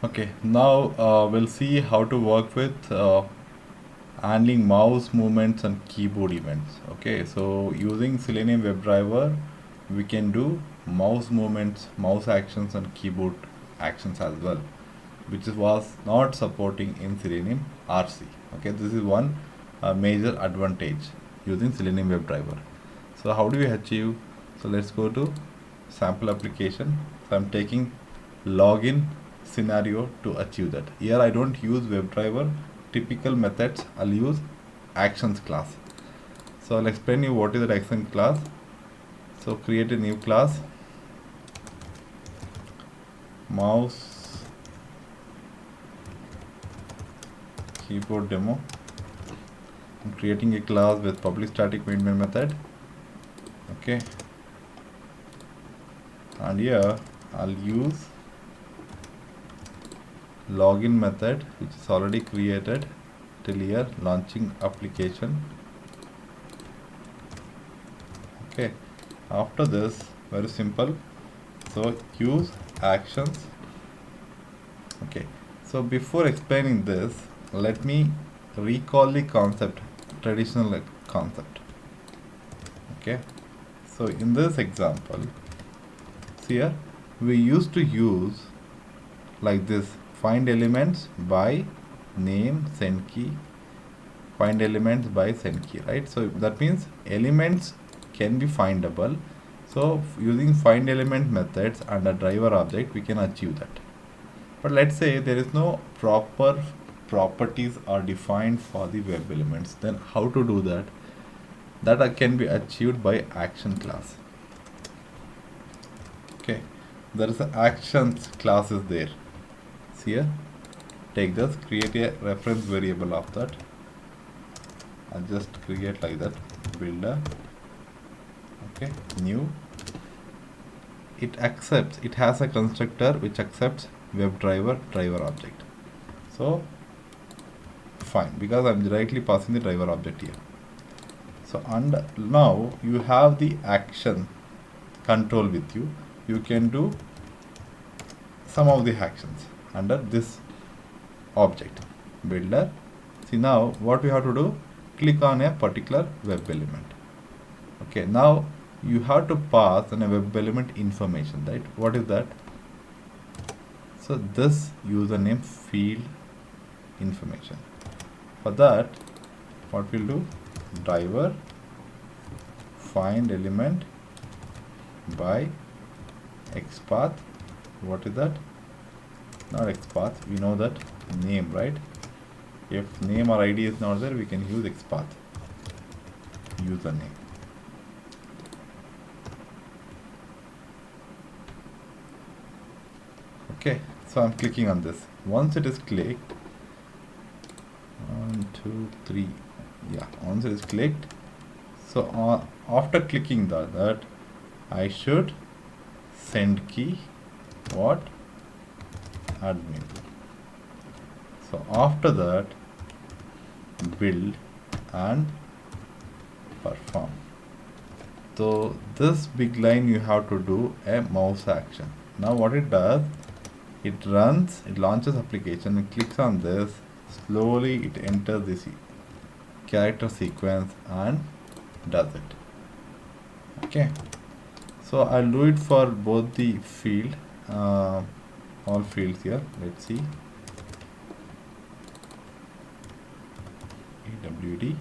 Okay, now we'll see how to work with handling mouse movements and keyboard events. Okay, so using Selenium WebDriver, we can do mouse movements, mouse actions, and keyboard actions as well, which was not supporting in Selenium RC. Okay, this is one major advantage using Selenium WebDriver. So how do we achieve? So let's go to sample application. So I'm taking login scenario to achieve that. Here I don't use WebDriver typical methods. I'll use actions class. So I'll explain you what is that action class. So create a new class, mouse keyboard demo. I'm creating a class with public static main method. Okay, and here I'll use login method which is already created till here launching application. Okay, after this, very simple, so use actions. Okay, so before explaining this, let me recall the concept, traditional concept. Okay, so in this example, see here we used to use like this: find elements by name, send key, find elements by send key, right? So that means elements can be findable. So using find element methods and a driver object, we can achieve that. But let's say there is no proper properties are defined for the web elements. Then how to do that? That can be achieved by action class. Okay, there is an actions class is there. See here, take this, create a reference variable of that, and just create like that, builder. Okay, new. It accepts, it has a constructor which accepts WebDriver driver object. So fine, because I'm directly passing the driver object here. So and now you have the action control with you. You can do some of the actions under this object builder. See now what we have to do, click on a particular web element. Okay, now you have to pass on a web element information, right? What is that? So this username field information. For that, what we'll do, driver find element by xpath. What is that? Not xpath, we know that name, right? If name or id is not there, we can use xpath username. Okay, so I'm clicking on this. Once it is clicked, 1 2 3, yeah, once it is clicked, so after clicking that I should send key what, admin. So after that, build and perform. So this big line you have to do a mouse action. Now what it does, it runs, it launches application, it clicks on this, slowly it enters this character sequence and does it. Okay, so I'll do it for both the field, all fields here. Let's see, AWD.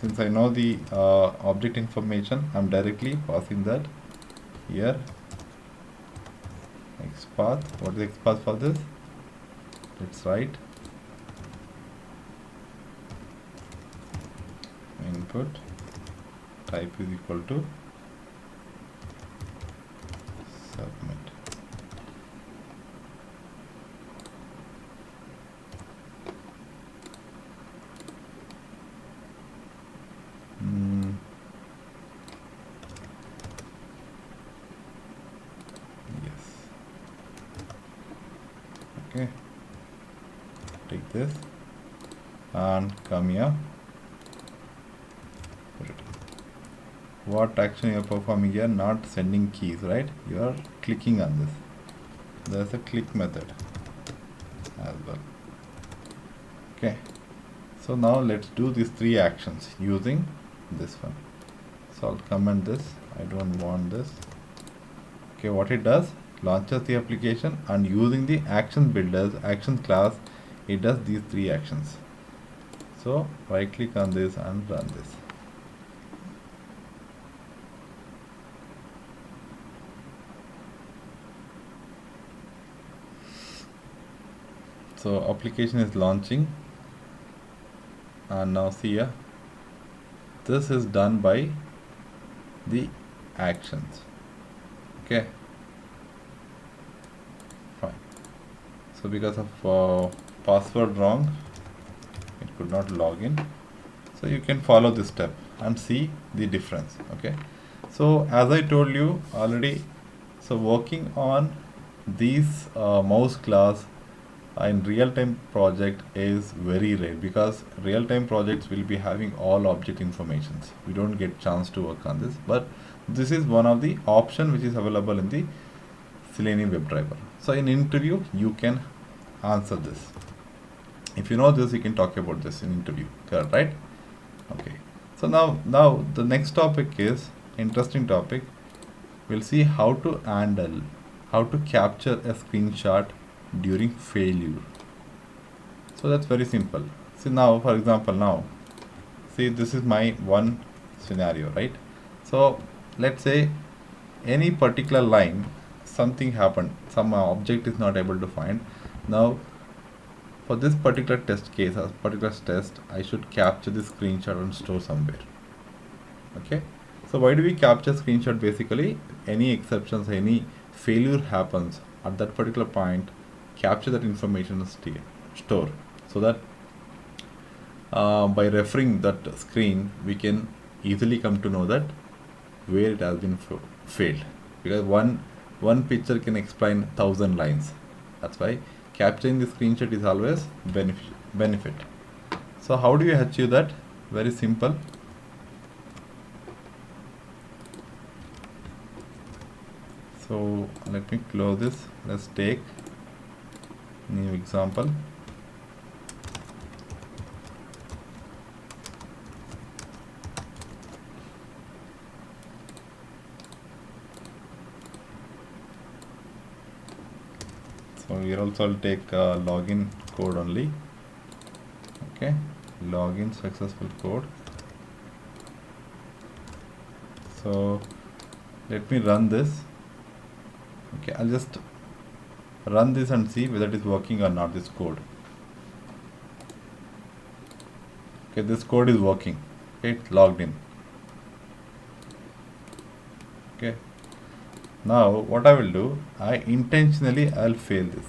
Since I know the object information, I'm directly passing that here. XPath, what is XPath for this? Let's write input type is equal to submit. Yes. Okay, take this and come here. What action you are performing here? Not sending keys, right? You are clicking on this. there's a click method as well. Okay, so now let's do these three actions using this one. So I'll comment this, I don't want this. Okay, what it does, launches the application, and using the action builders action class, it does these three actions. So right click on this and run this. So application is launching, and now see here, this is done by the actions. Okay, fine. So because of password wrong, it could not log in. So you can follow this step and see the difference. Okay, so as I told you already, so working on these mouse class in real-time project is very rare, because real-time projects will be having all object informations. We don't get chance to work on this, but this is one of the option which is available in the Selenium WebDriver. So in interview you can answer this. If you know this, you can talk about this in interview, correct, right? Okay, so now the next topic is interesting topic. We'll see how to capture a screenshot during failure. So that's very simple. See now, for example, now see, this is my one scenario, right? So let's say any particular line, something happened, some object is not able to find. Now for this particular test case or particular test, I should capture this screenshot and store somewhere. Okay, so why do we capture screenshot? Basically, any exceptions, any failure happens at that particular point, capture that information and store, so that by referring that screen we can easily come to know that where it has been failed, because one picture can explain 1,000 lines. That's why capturing the screenshot is always benefit. So how do you achieve that? Very simple. So let me close this. Let's take new example. So here also I'll take login code only. Okay, login successful code. So let me run this. Okay, I'll just run this and see whether it is working or not, this code. Okay, this code is working. Okay, it's logged in. Okay, now what I will do, I'll fail this.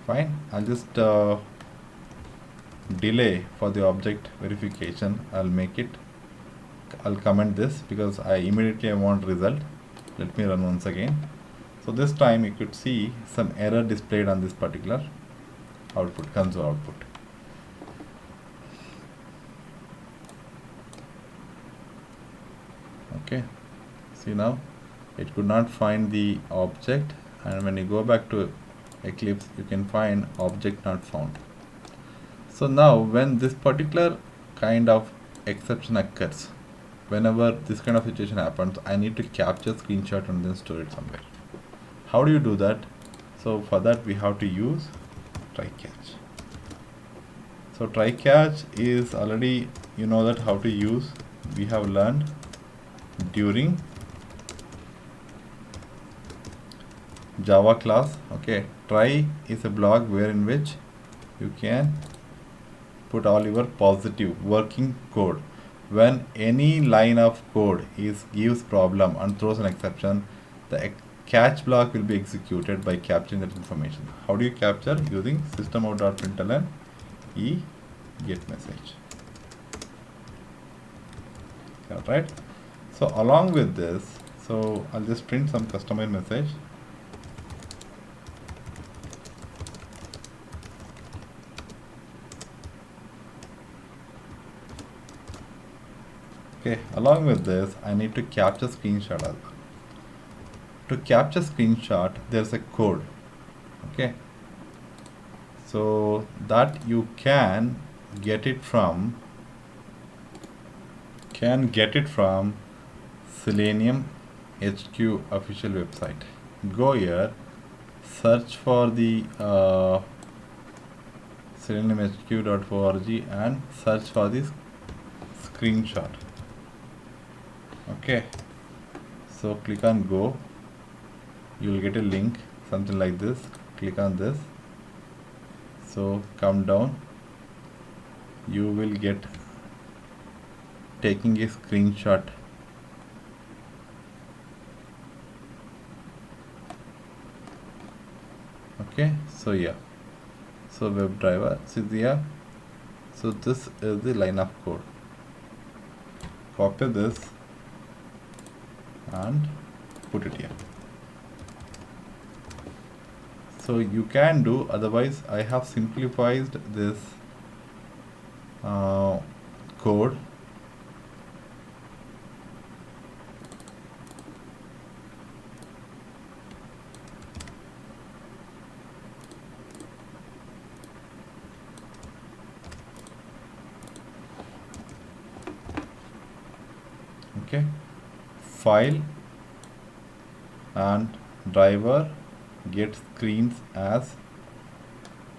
Fine, I'll just delay for the object verification. I'll comment this because I immediately want result. Let me run once again. So this time you could see some error displayed on this particular output, console output. Okay, see now it could not find the object, and when you go back to Eclipse you can find object not found. So now when this particular kind of exception occurs, whenever this kind of situation happens, I need to capture screenshot and then store it somewhere. How do you do that? So for that we have to use try catch. So try catch is already, you know that how to use, we have learned during Java class. Okay, try is a block wherein which you can put all your positive working code. When any line of code gives problem and throws an exception, the catch block will be executed by capturing that information. How do you capture? Using system.out.println get message. Right? So along with this, so I'll just print some customized message. Okay, along with this, I need to capture screenshot as well. to capture screenshot, there's a code. Okay, so that you can get it from Selenium HQ official website. Go here, search for the seleniumhq.org and search for this screenshot. Okay, so click on go. You will get a link, something like this. Click on this. So come down. You will get taking a screenshot. Okay, so yeah, so WebDriver, see here. So this is the line of code. Copy this and put it here. So you can do, otherwise I have simplified this code. Okay, file and driver get screens as.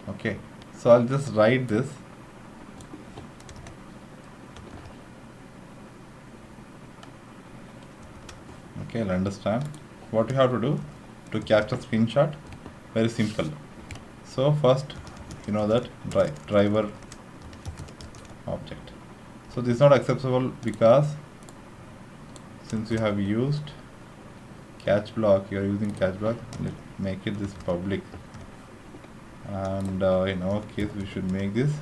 Okay, so I'll just write this. Okay, I'll understand what you have to do to capture screenshot. Very simple. So first, you know that driver object. So this is not acceptable because since you have used catch block, you are using catch block. Let's make it this public, and in our case we should make this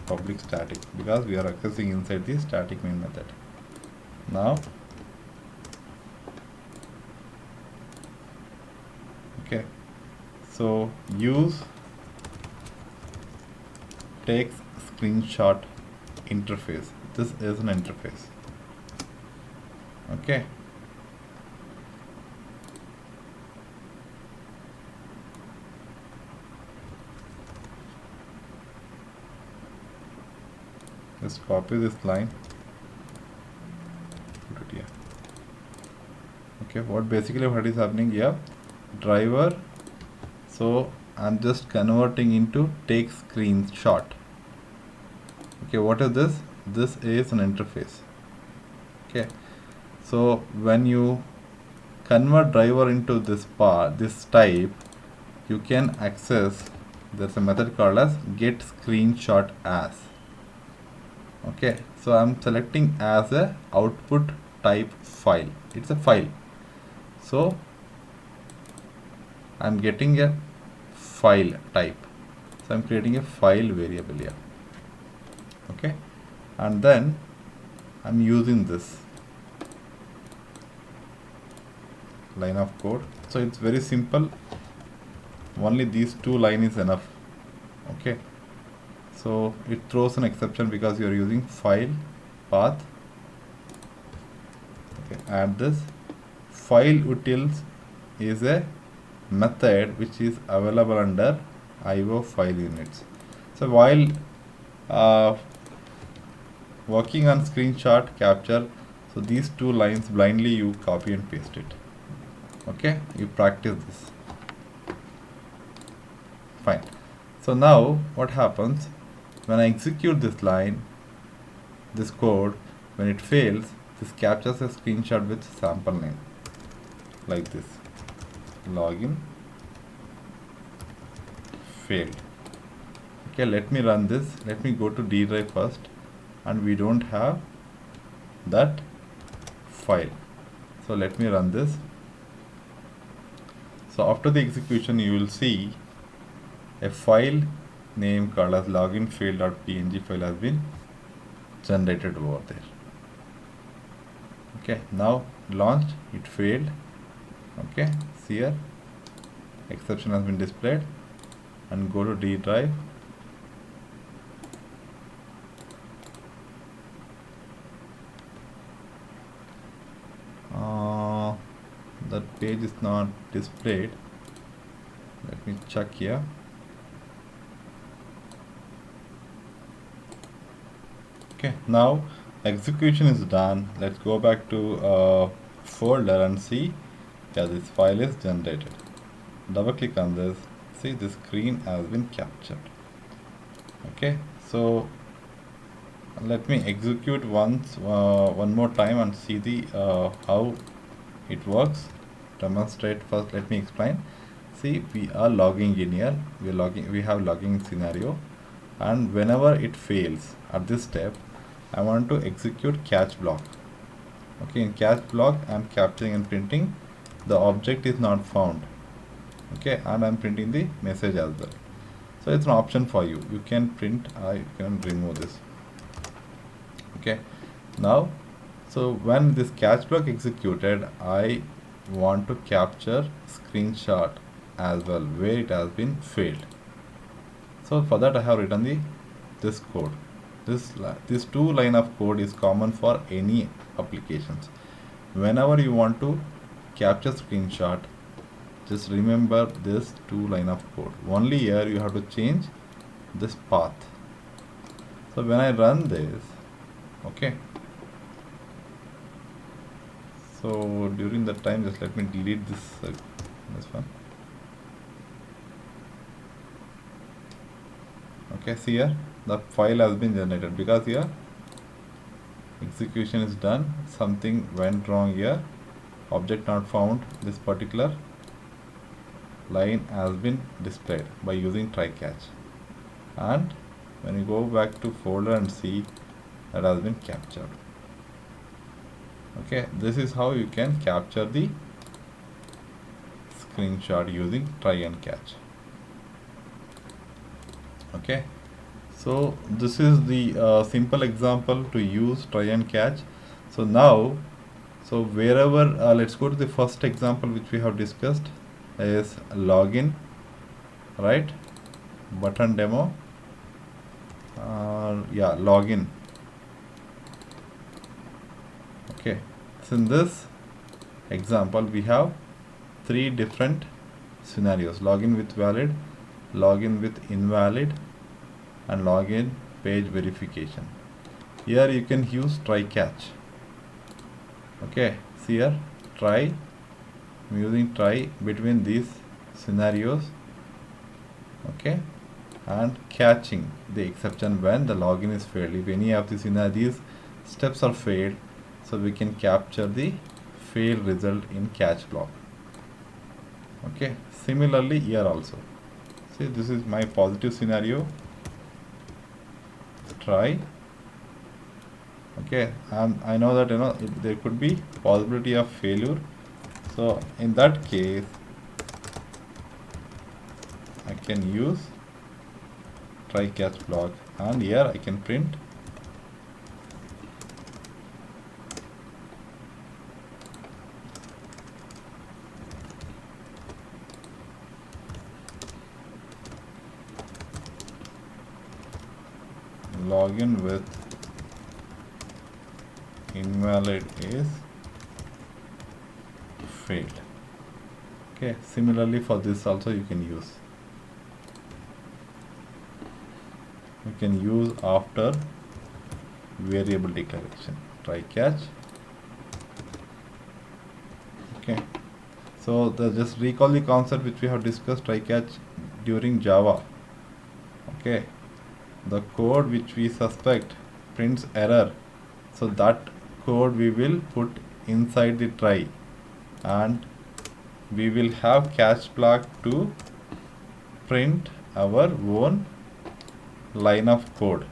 public static because we are accessing inside the static main method. Now, okay, so use takes screenshot interface. This is an interface. Okay, just copy this line, put it here. Okay, what is happening here? Driver. So I'm just converting into take screenshot. Okay, what is this? This is an interface. Okay, so when you convert driver into this type, you can access, there's a method called as get screenshot as. Okay, so I'm selecting as a output type file. It's a file, so I'm getting a file type, so I'm creating a file variable here. Okay, and then I'm using this line of code. So it's very simple, only these two lines is enough. Okay, so it throws an exception because you are using file path. Okay, add this file utils is a method which is available under IO file units. So while working on screenshot capture, so these two lines blindly you copy and paste it. Okay, you practice this. Fine. So now what happens when I execute this line, this code, when it fails, this captures a screenshot with sample name like this. Login failed. Okay, let me run this. Let me go to D drive first, and we don't have that file. So let me run this. So after the execution, you will see a file name called as loginfailed.png file has been generated over there. Okay, now launched, it failed. Okay, see here, exception has been displayed, and go to D drive. That page is not displayed. Let me check here. Okay, now execution is done. Let's go back to folder and see. Yeah, this file is generated. Double click on this. See, the screen has been captured. Okay, so let me execute one more time and see the how it works. Demonstrate first. Let me explain. See, we are logging in here. We have logging scenario, and whenever it fails at this step, I want to execute catch block. Okay, in catch block, I'm capturing and printing the object is not found. Okay, and I'm printing the message as well. So it's an option for you. You can print. I can remove this. Okay, now, so when this catch block executed, I want to capture screenshot as well where it has been failed. So for that I have written this code. This two line of code is common for any applications. Whenever you want to capture screenshot, just remember this two line of code. Only here you have to change this path. So when I run this, okay, so during that time, just let me delete this one. Okay, see here the file has been generated because here execution is done. Something went wrong here. Object not found. This particular line has been displayed by using try catch. And when you go back to folder and see, that has been captured. Okay, this is how you can capture the screenshot using try and catch. Okay, so this is the simple example to use try and catch. So now, so wherever let's go to the first example which we have discussed is login, right? Button demo. Yeah, login. Okay, so in this example we have three different scenarios: login with valid, login with invalid, and login page verification. Here you can use try catch. Okay, see here, try. I'm using try between these scenarios. Okay, and catching the exception when the login is failed. If any of these steps are failed, so we can capture the fail result in catch block. Okay, similarly here also. See, this is my positive scenario. Try. Okay, and I know that there could be possibility of failure. So in that case, I can use try catch block, and here I can print login with invalid is failed. Okay, similarly for this also you can use. You can use after variable declaration try catch. Okay, so just recall the concept which we have discussed try catch during Java. Okay, the code which we suspect prints error, so that code we will put inside the try, and we will have catch block to print our own line of code.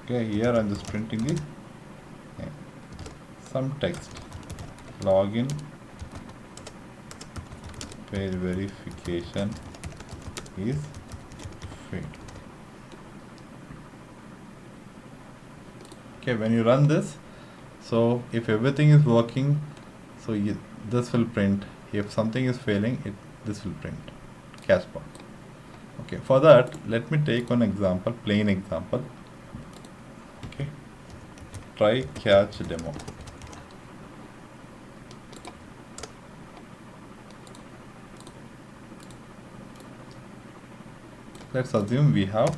Okay, here I'm just printing the some text. Login page verification is failed. Okay, when you run this, so if everything is working, so this will print. If something is failing, this will print. catch block. Okay, for that, let me take one example, plain example. Okay, try catch demo. Let's assume we have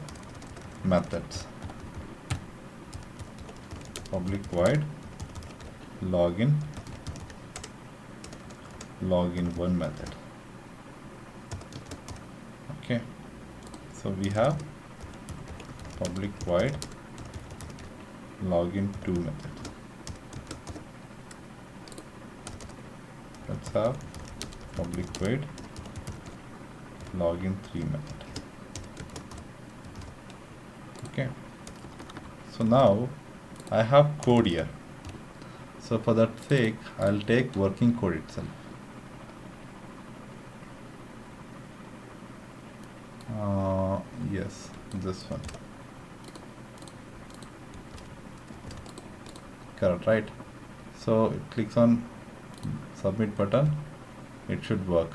methods. Public void login one method. Okay, so we have public void login 2 method. Let's have public void login 3 method. Okay, so now I have code here. So for that sake, I'll take working code itself. Yes, this one. Correct, right? So it clicks on submit button, it should work.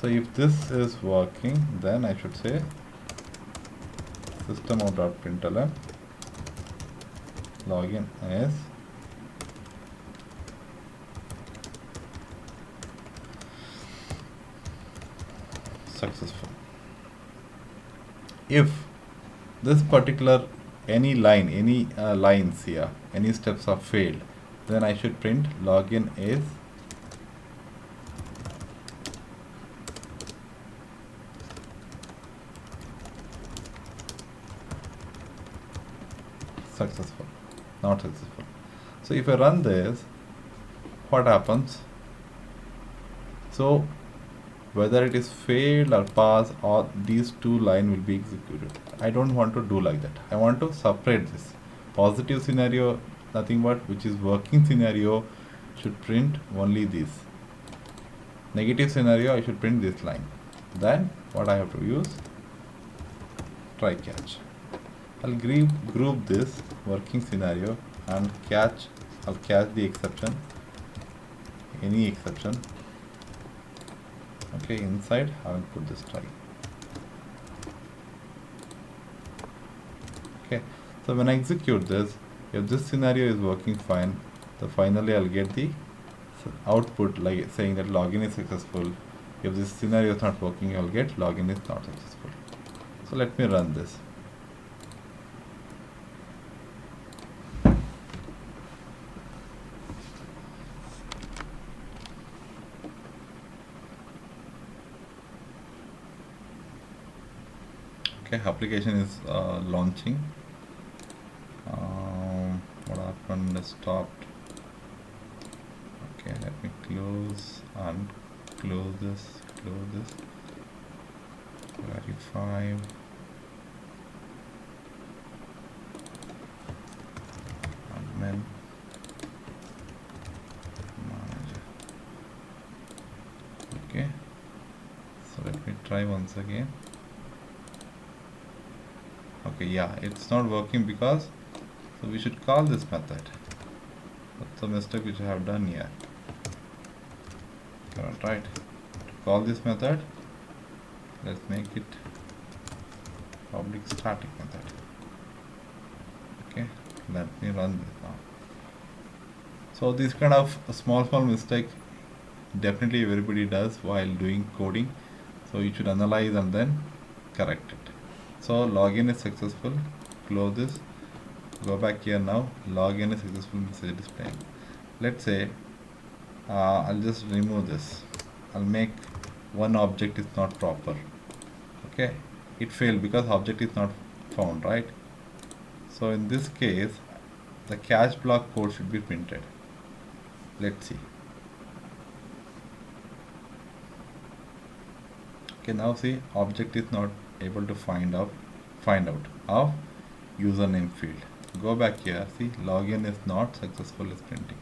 So if this is working, then I should say system.out.println login is successful. If this particular any lines here, any steps are failed, then I should print login is successful, not successful. So if I run this, what happens? So whether it is failed or pass, or these two lines will be executed. I don't want to do like that. I want to separate this. Positive scenario, nothing but which is working scenario, should print only this. Negative scenario, I should print this line. Then what I have to use? Try catch. I'll group this working scenario and catch. I'll catch the exception, any exception. Okay, inside I will put this try. Okay, so when I execute this, if this scenario is working fine, so finally I'll get the output like saying that login is successful. If this scenario is not working, I'll get login is not successful. So let me run this. Okay, application is launching. What happened? It stopped. Okay, let me close and close this, verify. Admin manager. Okay, so let me try once again. Okay, yeah, it's not working because, so we should call this method. That's the mistake which I have done here. Right, to call this method, let's make it public static method. Okay, let me run this now. So this kind of small mistake definitely everybody does while doing coding, so you should analyze and then correct it. So login is successful, close this, go back here now, login is successful message displaying. Let's say I'll just remove this. I'll make one object is not proper. Okay, it failed because object is not found, right? So in this case, the catch block code should be printed. Let's see. Okay, now see, object is not able to find out of username field. Go back here, see, login is not successful is printing.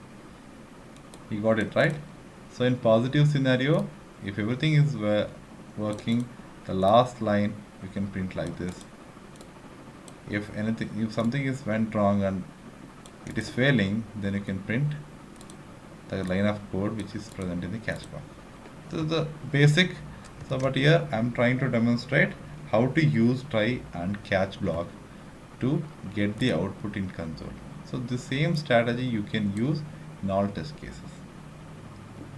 You got it, right? So in positive scenario, if everything is working, the last line you can print like this. If something is went wrong and it is failing, then you can print the line of code which is present in the catch block. So the basic So but here I'm trying to demonstrate how to use try and catch block to get the output in console. So the same strategy you can use in all test cases.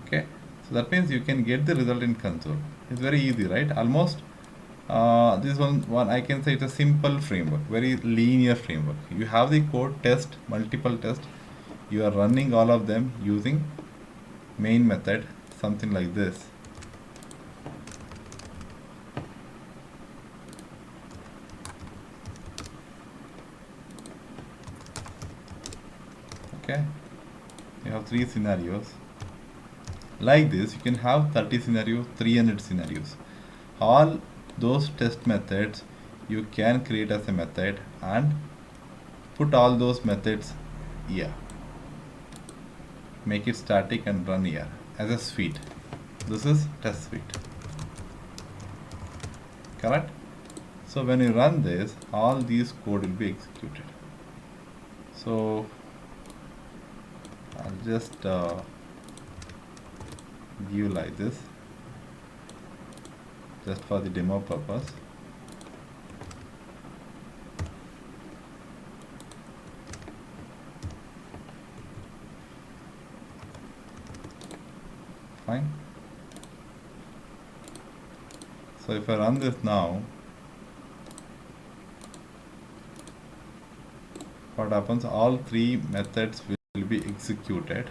Okay, so that means you can get the result in console. It's very easy, right? Almost this one I can say it's a simple framework, very linear framework. You have the code test, multiple tests. You are running all of them using main method, something like this. Okay, you have three scenarios. Like this, you can have 30 scenarios, 300 scenarios. All those test methods you can create as a method and put all those methods here. Make it static and run here as a suite. This is test suite. Correct? So when you run this, all these code will be executed. So I'll just give like this just for the demo purpose. Fine. So if I run this now, what happens? All three methods will be executed.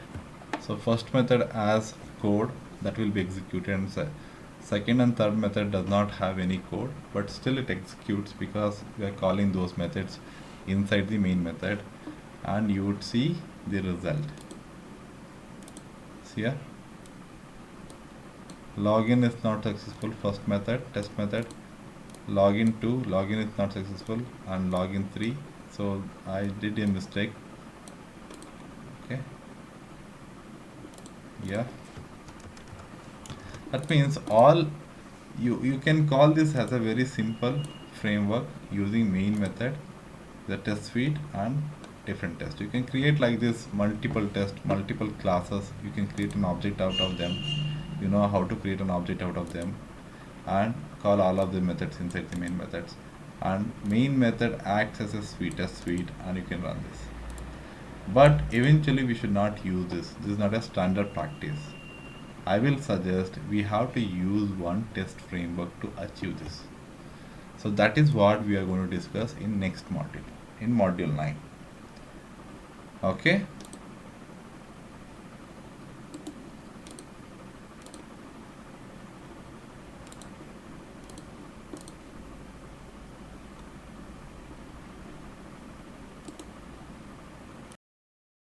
So first method as code that will be executed, and second and third method does not have any code, but still it executes because we are calling those methods inside the main method, and you would see the result. See here, login is not successful, first method, test method, login 2, login is not successful, and login 3. So I did a mistake. Okay, yeah, that means all you can call this as a very simple framework using main method, the test suite, and different tests. You can create like this multiple tests, multiple classes. You can create an object out of them. You know how to create an object out of them and call all of the methods inside the main methods. And main method acts as a suite, test suite, and you can run this. But eventually we should not use this. This is not a standard practice. I will suggest we have to use one test framework to achieve this. So that is what we are going to discuss in next module, in module 9. Okay.